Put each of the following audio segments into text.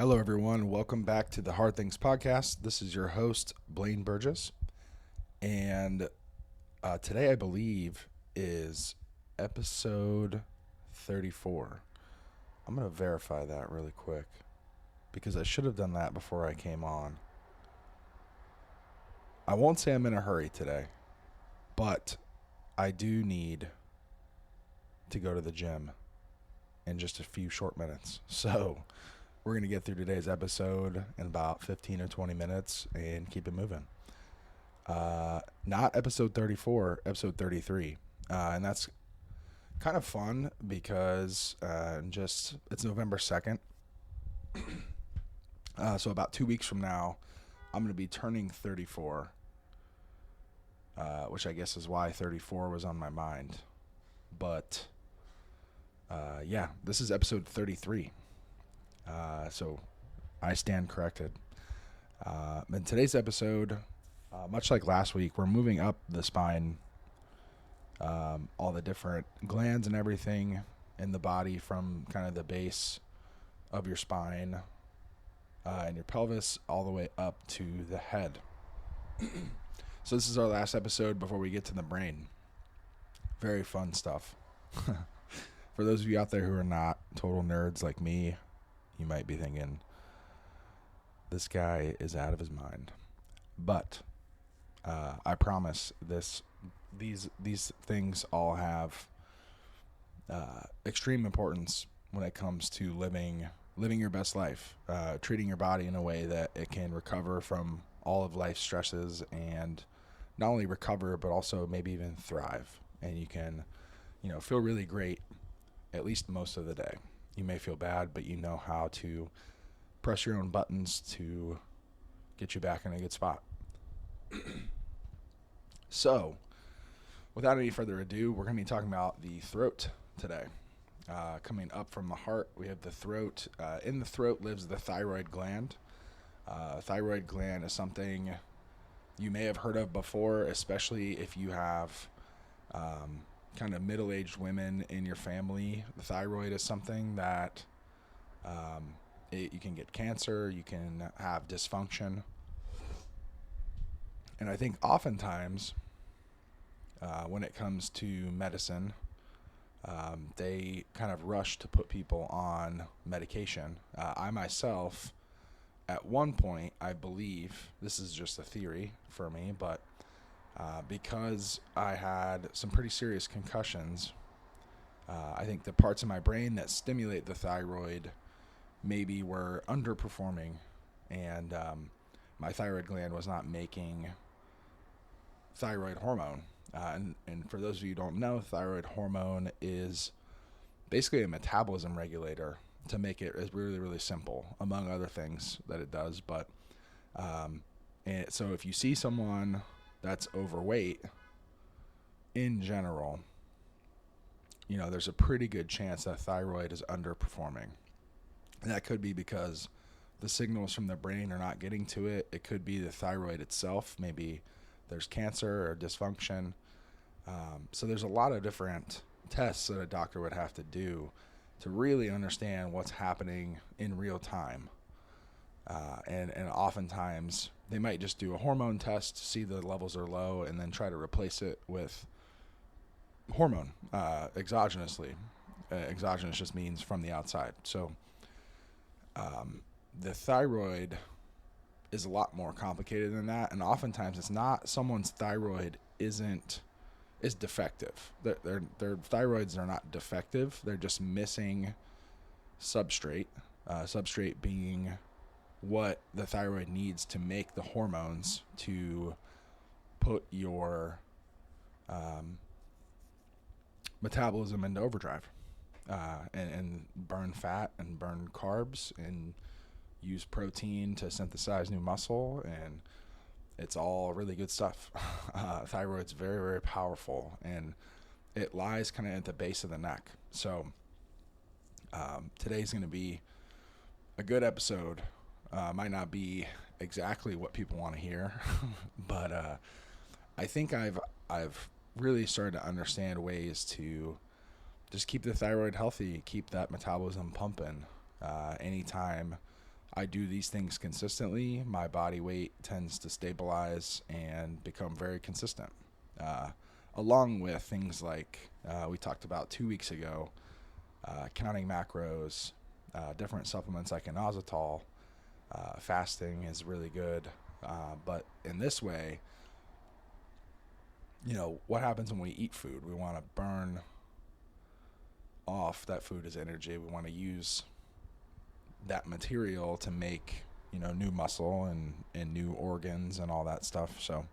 Hello, everyone. Welcome back to the Hard Things Podcast. This is your host, Blaine Burgess. And today, I believe, is episode 34. I'm going to verify that really quick because I should have done that before I came on. I won't say I'm in a hurry today, but I do need to go to the gym in just a few short minutes. So we're going to get through today's episode in about 15 or 20 minutes and keep it moving. Not episode 34, episode 33. And that's kind of fun because it's November 2nd. So about 2 weeks from now, I'm going to be turning 34, which I guess is why 34 was on my mind. But this is episode 33. So I stand corrected. In today's episode, much like last week, we're moving up the spine, all the different glands and everything in the body from kind of the base of your spine and your pelvis all the way up to the head. So this is our last episode before we get to the brain. Very fun stuff. For those of you out there who are not total nerds like me, you might be thinking, this guy is out of his mind. But I promise these things all have extreme importance when it comes to living your best life, treating your body in a way that it can recover from all of life's stresses, and not only recover but also maybe even thrive. And you can, feel really great at least most of the day. You may feel bad, but you know how to press your own buttons to get you back in a good spot. So, without any further ado, we're going to be talking about the throat today. Coming up from the heart, we have the throat. In the throat lives the thyroid gland. Thyroid gland is something you may have heard of before, especially if you have kind of middle-aged women in your family. The thyroid is something that you can get cancer, you can have dysfunction. And I think oftentimes when it comes to medicine, they kind of rush to put people on medication. I myself, at one point, I believe, this is just a theory for me, but because I had some pretty serious concussions, I think the parts of my brain that stimulate the thyroid maybe were underperforming, and my thyroid gland was not making thyroid hormone. And for those of you who don't know, thyroid hormone is basically a metabolism regulator, to make it really, really simple, among other things that it does. But so if you see someone that's overweight in general, there's a pretty good chance that thyroid is underperforming. And that could be because the signals from the brain are not getting to it. It could be the thyroid itself. Maybe there's cancer or dysfunction. So there's a lot of different tests that a doctor would have to do to really understand what's happening in real time. And oftentimes they might just do a hormone test to see the levels are low and then try to replace it with hormone exogenously. Exogenous just means from the outside. So the thyroid is a lot more complicated than that, and oftentimes it's not someone's thyroid is defective. Their thyroids are not defective. They're just missing substrate. Substrate being what the thyroid needs to make the hormones to put your metabolism into overdrive, and burn fat and burn carbs and use protein to synthesize new muscle, and it's all really good stuff. Thyroid's very, very powerful, and it lies kind of at the base of the neck. So today's going to be a good episode. Might not be exactly what people want to hear, but I think I've really started to understand ways to just keep the thyroid healthy, keep that metabolism pumping. Anytime I do these things consistently, my body weight tends to stabilize and become very consistent. Uh, Along with things like we talked about 2 weeks ago, counting macros, different supplements like inositol, fasting is really good. But in this way, what happens when we eat food? We want to burn off that food as energy. We want to use that material to make new muscle and new organs and all that stuff. So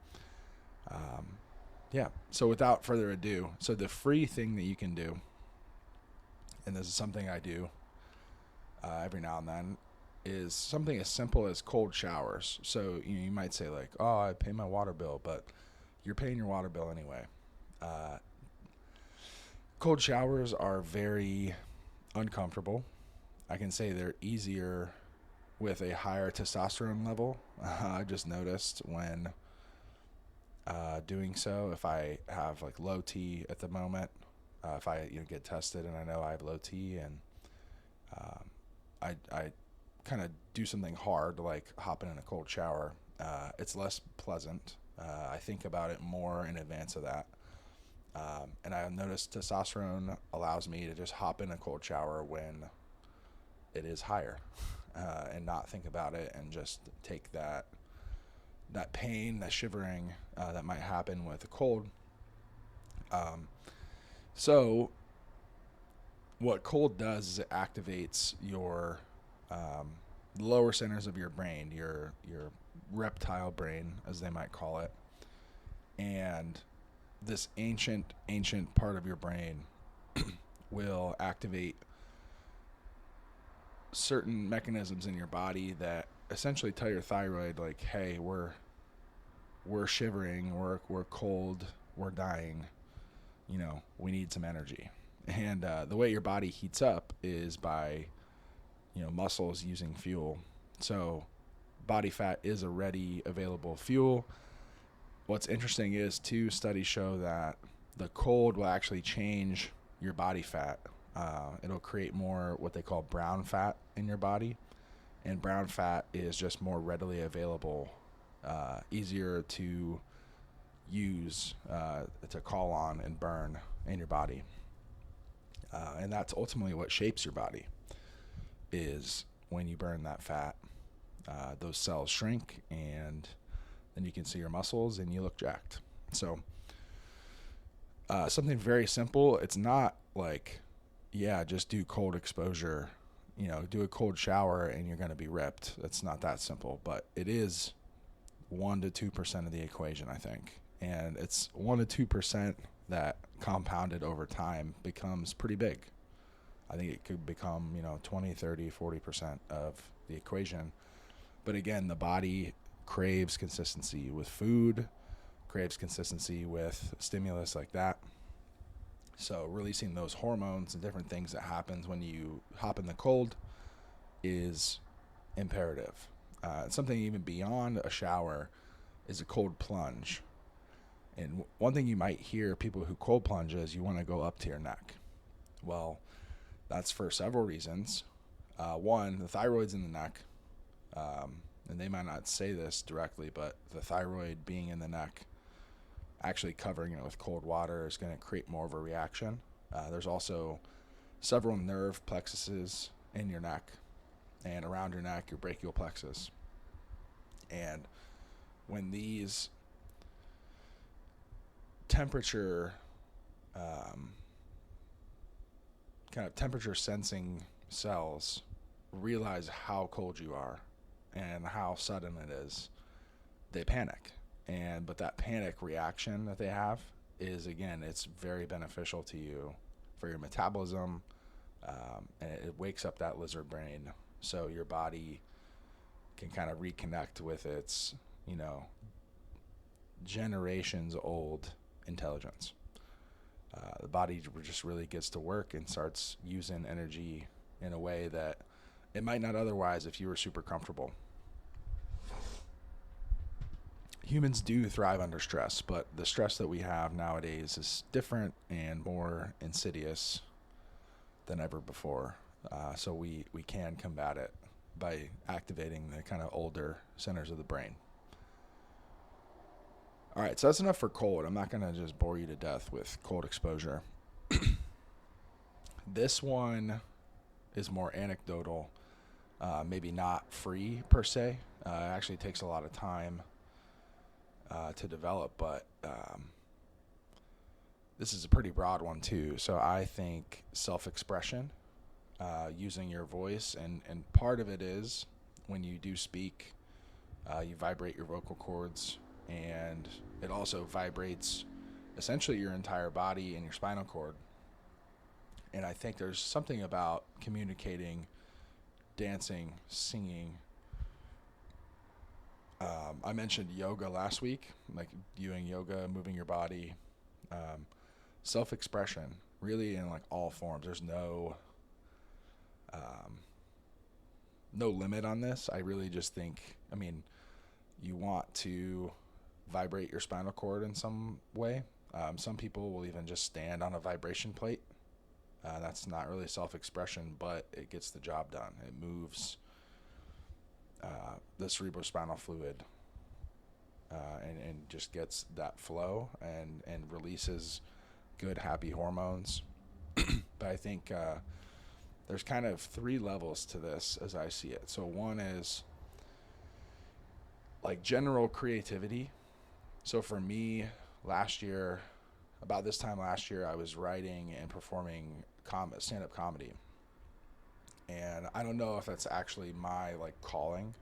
yeah, so without further ado, so the free thing that you can do, and this is something I do every now and then, is something as simple as cold showers. So you might say like, oh, I pay my water bill, but you're paying your water bill anyway. Cold showers are very uncomfortable. I can say they're easier with a higher testosterone level. I just noticed when doing so, if I have like low T at the moment, if I get tested and I know I have low T, and I kind of do something hard like hopping in a cold shower, it's less pleasant. I think about it more in advance of that. And I noticed testosterone allows me to just hop in a cold shower when it is higher, and not think about it and just take that pain, that shivering that might happen with a cold. So what cold does is it activates your lower centers of your brain, your reptile brain, as they might call it, and this ancient part of your brain will activate certain mechanisms in your body that essentially tell your thyroid like, hey, we're shivering, we're cold, we're dying, we need some energy. And the way your body heats up is by muscles using fuel. So body fat is a ready available fuel. What's interesting is two studies show that the cold will actually change your body fat. It'll create more what they call brown fat in your body, and brown fat is just more readily available, easier to use, to call on and burn in your body. And that's ultimately what shapes your body, is when you burn that fat, those cells shrink, and then you can see your muscles and you look jacked. So something very simple. It's not like, just do cold exposure, do a cold shower and you're going to be ripped. It's not that simple, but it is 1 to 2% of the equation, I think. And it's 1 to 2% that compounded over time becomes pretty big. I think it could become, 20, 30, 40% of the equation. But again, the body craves consistency with food, craves consistency with stimulus like that. So releasing those hormones and different things that happens when you hop in the cold is imperative. Something even beyond a shower is a cold plunge. And one thing you might hear people who cold plunge is you want to go up to your neck. Well, that's for several reasons. One, the thyroid's in the neck. And they might not say this directly, but the thyroid being in the neck, actually covering it with cold water is going to create more of a reaction. There's also several nerve plexuses in your neck and around your neck, your brachial plexus. And when these temperature sensing cells realize how cold you are and how sudden it is, they panic. But that panic reaction that they have is, again, it's very beneficial to you for your metabolism, and it wakes up that lizard brain so your body can kind of reconnect with its, generations old intelligence. The body just really gets to work and starts using energy in a way that it might not otherwise if you were super comfortable. Humans do thrive under stress, but the stress that we have nowadays is different and more insidious than ever before. So we can combat it by activating the kind of older centers of the brain. All right, so that's enough for cold. I'm not going to just bore you to death with cold exposure. This one is more anecdotal, maybe not free per se. It actually takes a lot of time to develop, but this is a pretty broad one too. So I think self-expression, using your voice, and part of it is when you do speak, you vibrate your vocal cords, and it also vibrates essentially your entire body and your spinal cord. And I think there's something about communicating, dancing, singing. I mentioned yoga last week, like doing yoga, moving your body, self-expression, really in like all forms. There's no limit on this. I really just think, you want to vibrate your spinal cord in some way. Some people will even just stand on a vibration plate. That's not really self-expression, but it gets the job done. It moves the cerebrospinal fluid and just gets that flow and releases good, happy hormones. But I think there's kind of 3 levels to this as I see it. So one is like general creativity. So for me, about this time last year, I was writing and performing stand-up comedy. And I don't know if that's actually my like calling,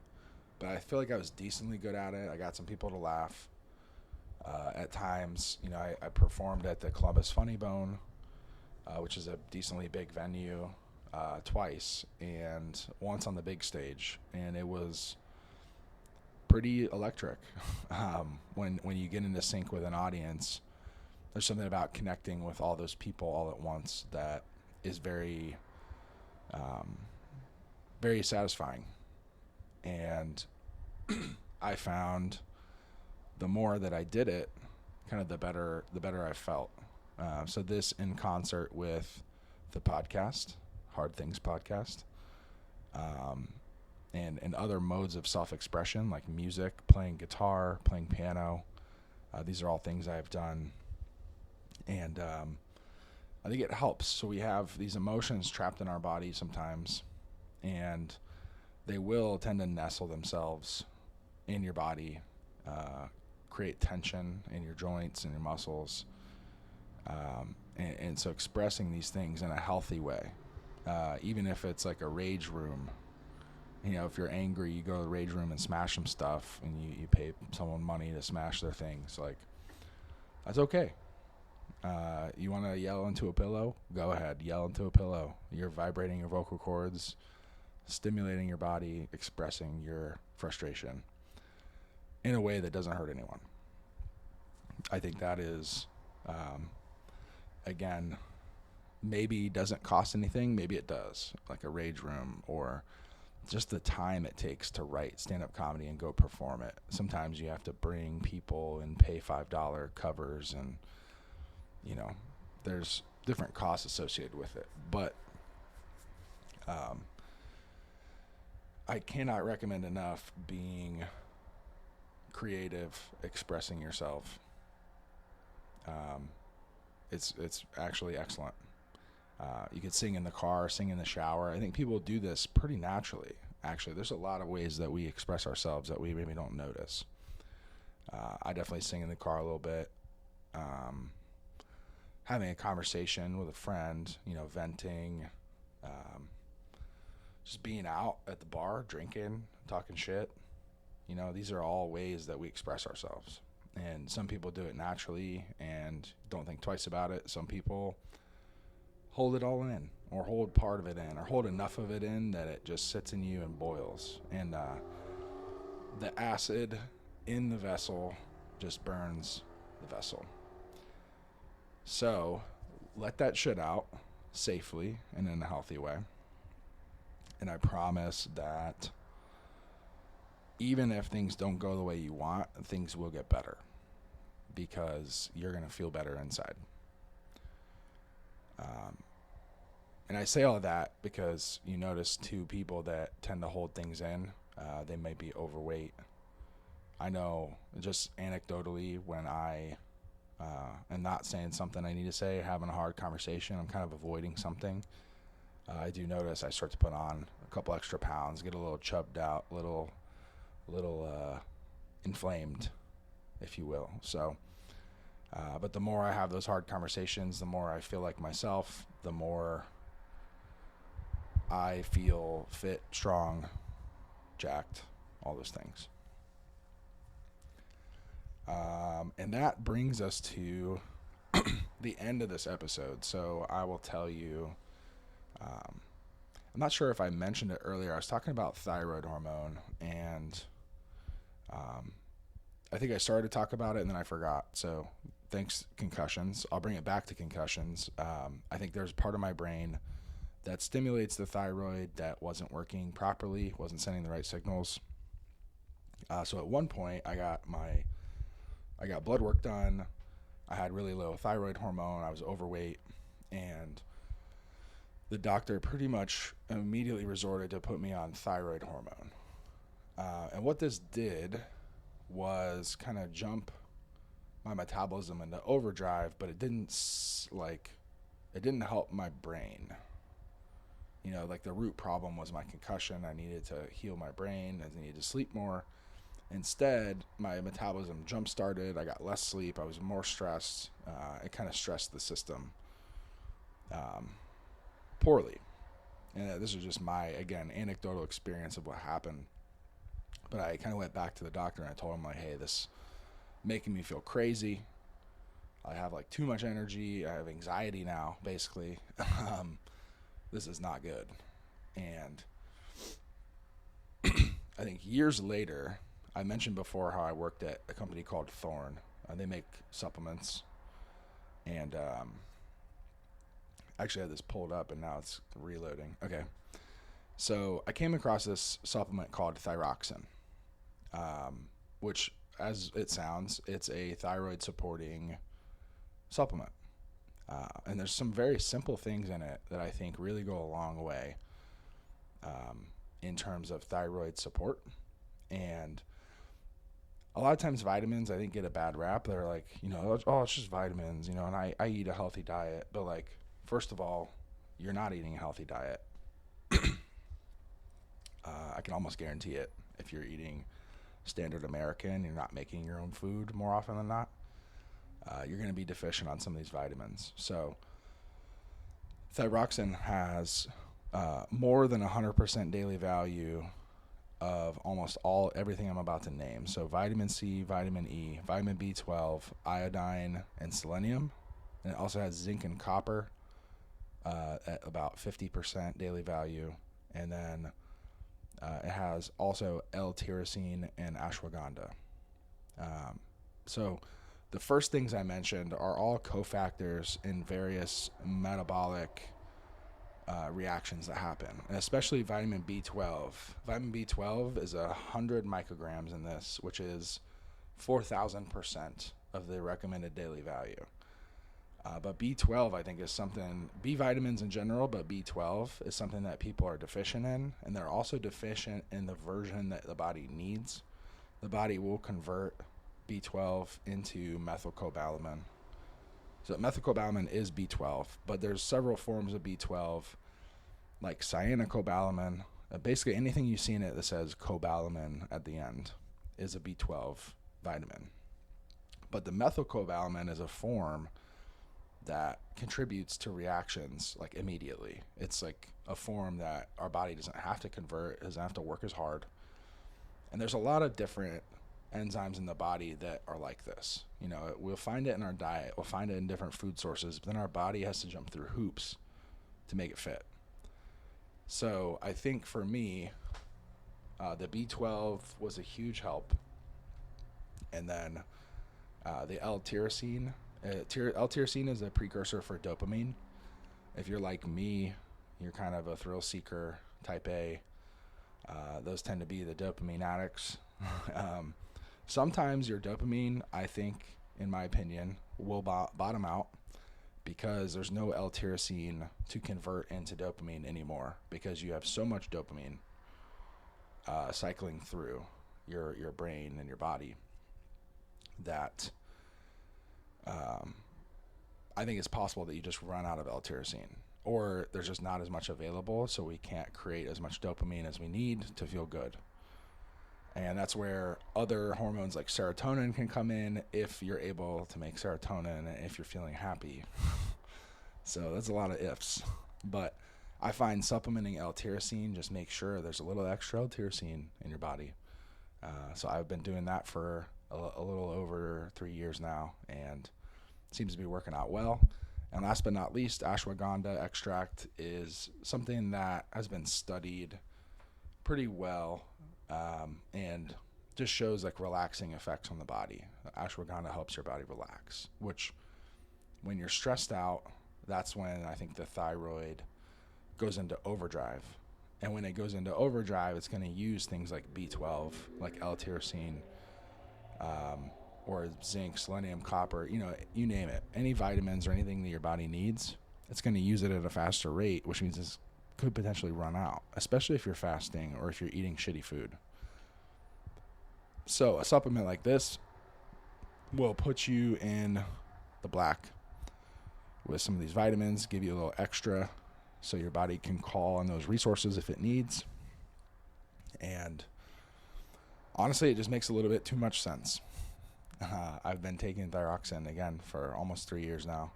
but I feel like I was decently good at it. I got some people to laugh. At times, I performed at the Columbus Funny Bone, which is a decently big venue, twice, and once on the big stage, and it was pretty electric. When you get into sync with an audience, there's something about connecting with all those people all at once that is very, very satisfying. And I found the more that I did it, kind of the better I felt. So this in concert with the podcast, Hard Things Podcast, and other modes of self-expression like music, playing guitar, playing piano. These are all things I've done. And I think it helps. So we have these emotions trapped in our body sometimes, and they will tend to nestle themselves in your body, create tension in your joints and your muscles. And so expressing these things in a healthy way, even if it's like a rage room. If you're angry, you go to the rage room and smash some stuff, and you pay someone money to smash their things. Like, that's okay. You want to yell into a pillow? Go ahead, yell into a pillow. You're vibrating your vocal cords, stimulating your body, expressing your frustration in a way that doesn't hurt anyone. I think that is, again, maybe doesn't cost anything. Maybe it does, like a rage room, or just the time it takes to write stand-up comedy and go perform it. Sometimes you have to bring people and pay $5 covers, and there's different costs associated with it. But I cannot recommend enough being creative, expressing yourself. It's actually excellent. You could sing in the car, sing in the shower. I think people do this pretty naturally. Actually, there's a lot of ways that we express ourselves that we maybe don't notice. I definitely sing in the car a little bit. Having a conversation with a friend, venting, just being out at the bar, drinking, talking shit. These are all ways that we express ourselves. And some people do it naturally and don't think twice about it. Some people hold it all in, or hold part of it in, or hold enough of it in that it just sits in you and boils. And the acid in the vessel just burns the vessel. So let that shit out safely and in a healthy way. And I promise that even if things don't go the way you want, things will get better, because you're going to feel better inside. And I say all that because you notice two people that tend to hold things in, they might be overweight. I know just anecdotally when I am not saying something I need to say, having a hard conversation, I'm kind of avoiding something. I do notice I start to put on a couple extra pounds, get a little chubbed out, little inflamed, if you will. So, but the more I have those hard conversations, the more I feel like myself, the more I feel fit, strong, jacked, all those things. And that brings us to the end of this episode. So I will tell you, I'm not sure if I mentioned it earlier. I was talking about thyroid hormone, and I think I started to talk about it and then I forgot. So thanks, concussions. I'll bring it back to concussions. I think there's part of my brain that stimulates the thyroid that wasn't working properly, wasn't sending the right signals. So at one point, I got blood work done. I had really low thyroid hormone. I was overweight, and the doctor pretty much immediately resorted to put me on thyroid hormone. And what this did was kind of jump my metabolism into overdrive, but it didn't help my brain. You know, like the root problem was my concussion. I needed to heal my brain. I needed to sleep more. Instead, my metabolism jump started. I got less sleep. I was more stressed. It kind of stressed the system poorly. And this was just my, again, anecdotal experience of what happened. But I kind of went back to the doctor and I told him, like, hey, this making me feel crazy. I have like too much energy. I have anxiety now, basically. This is not good. And I think years later, I mentioned before how I worked at a company called Thorne. They make supplements. And actually I had this pulled up and now it's reloading. Okay. So I came across this supplement called thyroxine, which, as it sounds, it's a thyroid supporting supplement. And there's some very simple things in it that I think really go a long way in terms of thyroid support. And a lot of times vitamins, I think, get a bad rap. They're like, you know, oh, it's just vitamins, you know, and I eat a healthy diet. But, like, first of all, you're not eating a healthy diet. I can almost guarantee it. If you're eating standard American, you're not making your own food more often than not, you're going to be deficient on some of these vitamins. So thyroxine has more than 100% daily value of almost everything I'm about to name. So vitamin C, vitamin E, vitamin B12, iodine, and selenium. And it also has zinc and copper at about 50% daily value. And then it has also L-tyrosine and ashwagandha. So the first things I mentioned are all cofactors in various metabolic reactions that happen, and especially vitamin B12. Vitamin B12 is 100 micrograms in this, which is 4,000% of the recommended daily value. But B12, I think, is something, B vitamins in general, but B12 is something that people are deficient in, and they're also deficient in the version that the body needs. The body will convert B12 into methylcobalamin. So methylcobalamin is B12, but there's several forms of B12, like cyanocobalamin. Basically anything you see in it that says cobalamin at the end is a B12 vitamin. But the methylcobalamin is a form that contributes to reactions like immediately. It's like a form that our body doesn't have to convert, doesn't have to work as hard. And there's a lot of different enzymes in the body that are like this. You know, we'll find it in our diet, we'll find it in different food sources, but then our body has to jump through hoops to make it fit. So I think for me, the B12 was a huge help. And then the L-tyrosine. L-tyrosine is a precursor for dopamine. If you're like me, you're kind of a thrill seeker, type A. Those tend to be the dopamine addicts. Sometimes your dopamine, I think, in my opinion, will bottom out. because there's no L-tyrosine to convert into dopamine anymore, because you have so much dopamine cycling through your brain and your body that I think it's possible that you just run out of L-tyrosine, or there's just not as much available, so we can't create as much dopamine as we need to feel good. And that's where other hormones like serotonin can come in, if you're able to make serotonin and if you're feeling happy. So that's a lot of ifs. But I find supplementing L-tyrosine just makes sure there's a little extra L-tyrosine in your body. So I've been doing that for a little over 3 years now, and it seems to be working out well. And last but not least, ashwagandha extract is something that has been studied pretty well, and just shows like relaxing effects on the body. Ashwagandha helps your body relax, which when you're stressed out, that's when I think the thyroid goes into overdrive. And when it goes into overdrive, it's going to use things like B12, like L-tyrosine, or zinc, selenium, copper, you name it. Any vitamins or anything that your body needs, it's going to use it at a faster rate, which means it could potentially run out, especially if you're fasting or if you're eating shitty food. So a supplement like this will put you in the black with some of these vitamins, give you a little extra so your body can call on those resources if it needs. And honestly, it just makes a little bit too much sense. I've been taking thyroxine again for almost 3 years now,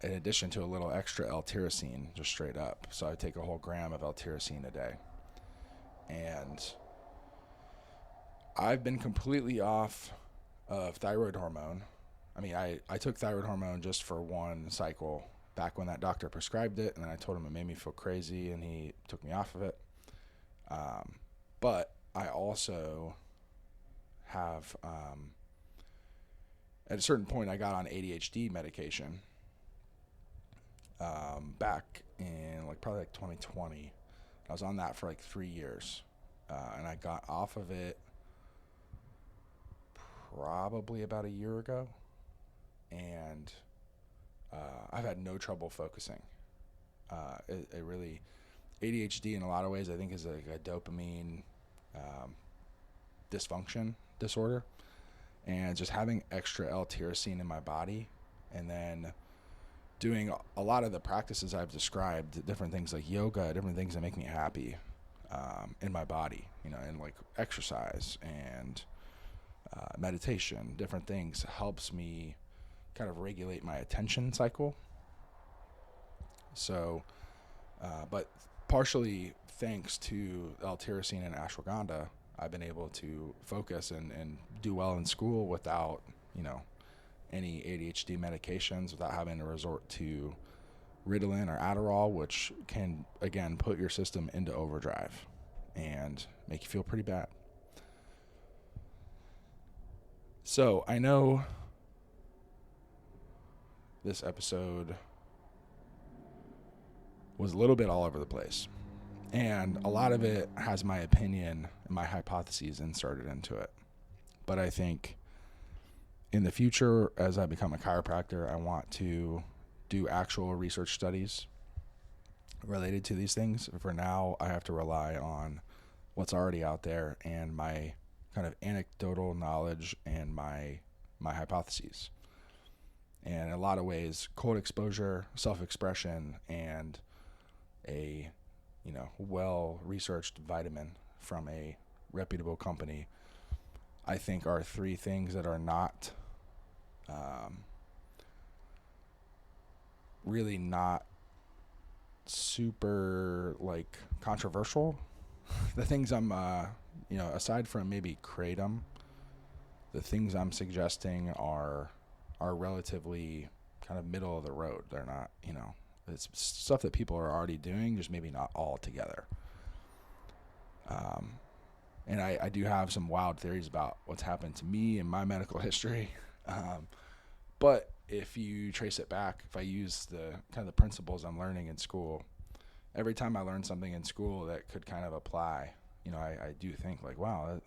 in addition to a little extra L-tyrosine, just straight up. So I take a whole gram of L-tyrosine a day. And I've been completely off of thyroid hormone. I mean, I took thyroid hormone just for one cycle back when that doctor prescribed it, and then I told him it made me feel crazy, and he took me off of it. But I also have, at a certain point, I got on ADHD medication back in probably 2020. I was on that for 3 years, and I got off of it probably about a year ago, and I've had no trouble focusing. It really, ADHD in a lot of ways I think is a dopamine dysfunction disorder, and just having extra L-tyrosine in my body, and then doing a lot of the practices I've described, different things like yoga, different things that make me happy in my body, and exercise and meditation, different things helps me kind of regulate my attention cycle. So, but partially thanks to L-tyrosine and ashwagandha, I've been able to focus and do well in school without, any ADHD medications, without having to resort to Ritalin or Adderall, which can, again, put your system into overdrive and make you feel pretty bad. So I know this episode was a little bit all over the place, and a lot of it has my opinion and my hypotheses inserted into it. But I think in the future, as I become a chiropractor, I want to do actual research studies related to these things. For now, I have to rely on what's already out there and my kind of anecdotal knowledge and my hypotheses. And in a lot of ways, cold exposure, self-expression, and a well-researched vitamin from a reputable company, I think are three things that are not really not super controversial. The things I'm aside from maybe kratom, the things I'm suggesting are relatively kind of middle of the road. They're not, it's stuff that people are already doing, just maybe not all together. And I do have some wild theories about what's happened to me in my medical history. But if you trace it back, if I use the kind of the principles I'm learning in school, every time I learn something in school that could kind of apply, I do think wow,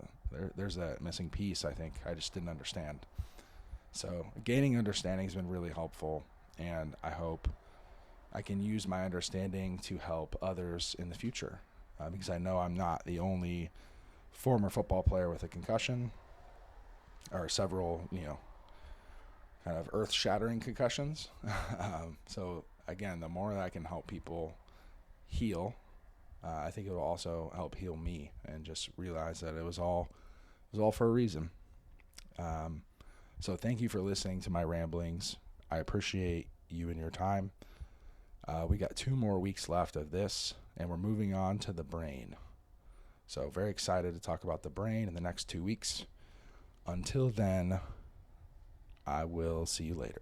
there's that missing piece I think I just didn't understand. So gaining understanding has been really helpful. and I hope I can use my understanding to help others in the future, because I know I'm not the only former football player with a concussion, or several, kind of earth-shattering concussions. So again, the more that I can help people heal, I think it will also help heal me, and just realize that it was all for a reason. So thank you for listening to my ramblings. I appreciate you and your time. We got 2 more weeks left of this, and we're moving on to the brain. So very excited to talk about the brain in the next 2 weeks. Until then, I will see you later.